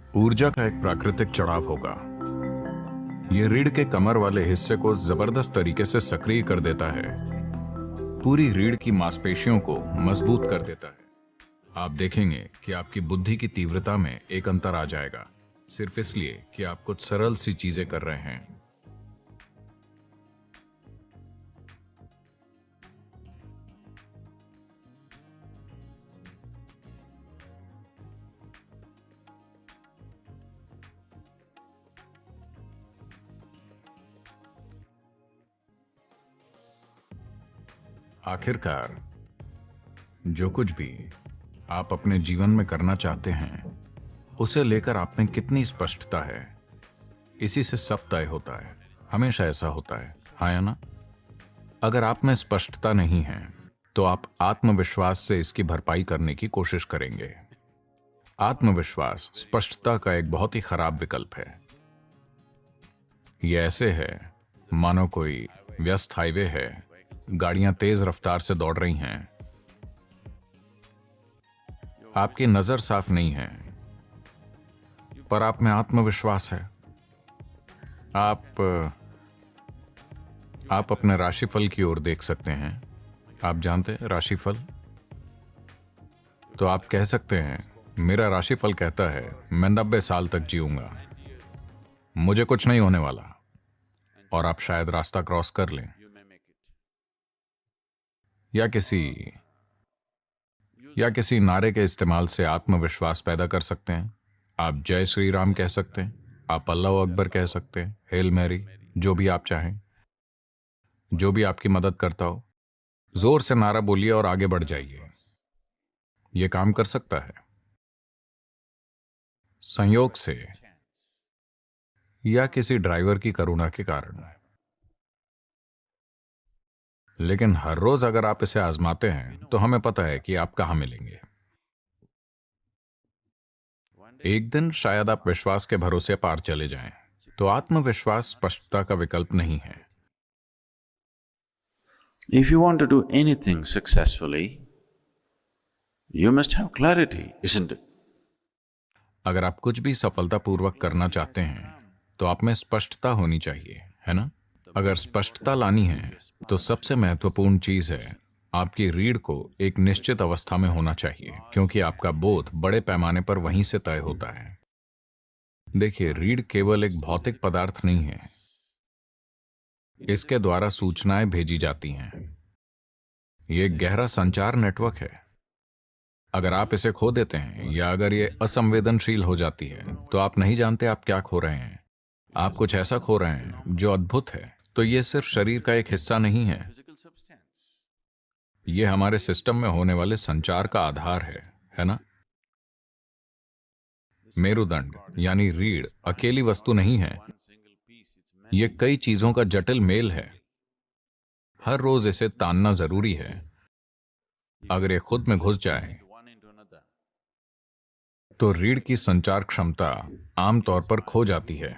ऊर्जा का एक प्राकृतिक चढ़ाव होगा। ये रीढ़ के कमर वाले हिस्से को जबरदस्त तरीके से सक्रिय कर देता है, पूरी रीढ़ की मांसपेशियों को मजबूत कर देता है। आप देखेंगे कि आपकी बुद्धि की तीव्रता में एक अंतर आ जाएगा, सिर्फ इसलिए कि आप कुछ सरल सी चीजें कर रहे हैं। आखिरकार जो कुछ भी आप अपने जीवन में करना चाहते हैं, उसे लेकर आप में कितनी स्पष्टता है, इसी से सब तय होता है। हमेशा ऐसा होता है, हाँ या ना? अगर आप में स्पष्टता नहीं है तो आप आत्मविश्वास से इसकी भरपाई करने की कोशिश करेंगे। आत्मविश्वास स्पष्टता का एक बहुत ही खराब विकल्प है। यह ऐसे है मानो कोई व्यस्त हाईवे है, गाड़ियां तेज रफ्तार से दौड़ रही हैं, आपकी नजर साफ नहीं है, पर आप में आत्मविश्वास है। आप अपने राशिफल की ओर देख सकते हैं। आप जानते हैं राशिफल? तो आप कह सकते हैं, मेरा राशिफल कहता है मैं 90 साल तक जीऊंगा, मुझे कुछ नहीं होने वाला, और आप शायद रास्ता क्रॉस कर लें। या किसी नारे के इस्तेमाल से आत्मविश्वास पैदा कर सकते हैं। आप जय श्री राम कह सकते हैं, आप अल्लाह अकबर कह सकते हैं, हेल मैरी, जो भी आप चाहें, जो भी आपकी मदद करता हो। जोर से नारा बोलिए और आगे बढ़ जाइए। यह काम कर सकता है। संयोग से या किसी ड्राइवर की करुणा के कारण। लेकिन हर रोज अगर आप इसे आजमाते हैं तो हमें पता है कि आप कहां मिलेंगे। एक दिन शायद आप विश्वास के भरोसे पार चले जाएं। तो आत्मविश्वास स्पष्टता का विकल्प नहीं है। If you want to do anything successfully, you must have clarity, isn't it? अगर आप कुछ भी सफलतापूर्वक करना चाहते हैं तो आप में स्पष्टता होनी चाहिए, है ना? अगर स्पष्टता लानी है तो सबसे महत्वपूर्ण चीज है आपकी रीढ़ को एक निश्चित अवस्था में होना चाहिए, क्योंकि आपका बोध बड़े पैमाने पर वहीं से तय होता है। देखिए, रीढ़ केवल एक भौतिक पदार्थ नहीं है, इसके द्वारा सूचनाएं भेजी जाती हैं। यह एक गहरा संचार नेटवर्क है। अगर आप इसे खो देते हैं या अगर ये असंवेदनशील हो जाती है तो आप नहीं जानते आप क्या खो रहे हैं। आप कुछ ऐसा खो रहे हैं जो अद्भुत है। तो ये सिर्फ शरीर का एक हिस्सा नहीं है, ये हमारे सिस्टम में होने वाले संचार का आधार है ना? मेरुदंड यानी रीढ़ अकेली वस्तु नहीं है, ये कई चीजों का जटिल मेल है। हर रोज इसे तानना जरूरी है। अगर ये खुद में घुस जाए तो रीढ़ की संचार क्षमता आमतौर पर खो जाती है।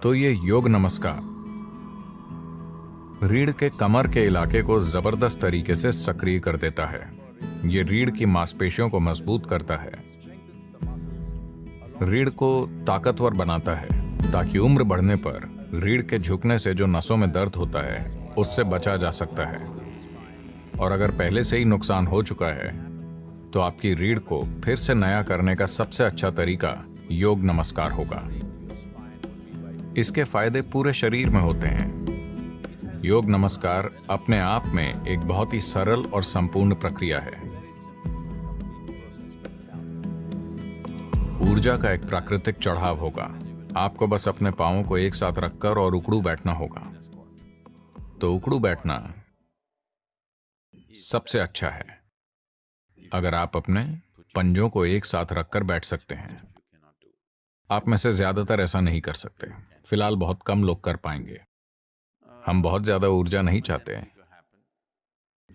तो ये योग नमस्कार रीढ़ के कमर के इलाके को जबरदस्त तरीके से सक्रिय कर देता है। ये रीढ़ की मांसपेशियों को मजबूत करता है, रीढ़ को ताकतवर बनाता है, ताकि उम्र बढ़ने पर रीढ़ के झुकने से जो नसों में दर्द होता है उससे बचा जा सकता है। और अगर पहले से ही नुकसान हो चुका है तो आपकी रीढ़ को फिर से नया करने का सबसे अच्छा तरीका योग नमस्कार होगा। इसके फायदे पूरे शरीर में होते हैं। योग नमस्कार अपने आप में एक बहुत ही सरल और संपूर्ण प्रक्रिया है। ऊर्जा का एक प्राकृतिक चढ़ाव होगा। आपको बस अपने पांवों को एक साथ रखकर और उकड़ू बैठना होगा। तो उकड़ू बैठना सबसे अच्छा है। अगर आप अपने पंजों को एक साथ रखकर बैठ सकते हैं। आप में से ज्यादातर ऐसा नहीं कर सकते। फिलहाल बहुत कम लोग कर पाएंगे। हम बहुत ज्यादा ऊर्जा नहीं चाहते हैं।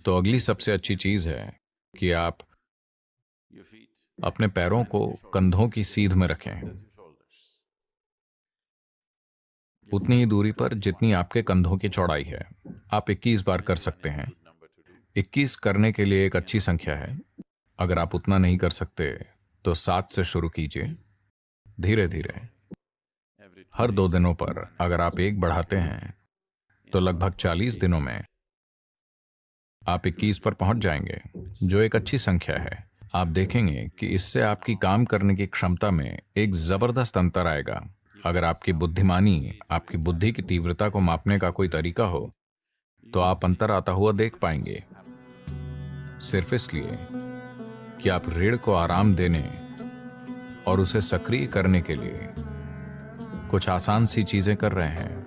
तो अगली सबसे अच्छी चीज है कि आप अपने पैरों को कंधों की सीध में रखें, उतनी ही दूरी पर जितनी आपके कंधों की चौड़ाई है। आप 21 बार कर सकते हैं। 21 करने के लिए एक अच्छी संख्या है। अगर आप उतना नहीं कर सकते तो 7 से शुरू कीजिए, धीरे धीरे। हर 2 दिनों पर अगर आप 1 बढ़ाते हैं तो लगभग 40 दिनों में आप 21 पर पहुंच जाएंगे, जो एक अच्छी संख्या है। आप देखेंगे कि इससे आपकी काम करने की क्षमता में एक जबरदस्त अंतर आएगा। अगर आपकी बुद्धिमानी, आपकी बुद्धि की तीव्रता को मापने का कोई तरीका हो तो आप अंतर आता हुआ देख पाएंगे। सिर्फ इसलिए कि आप रीढ़ को आराम देने और उसे सक्रिय करने के लिए कुछ आसान सी चीजें कर रहे हैं।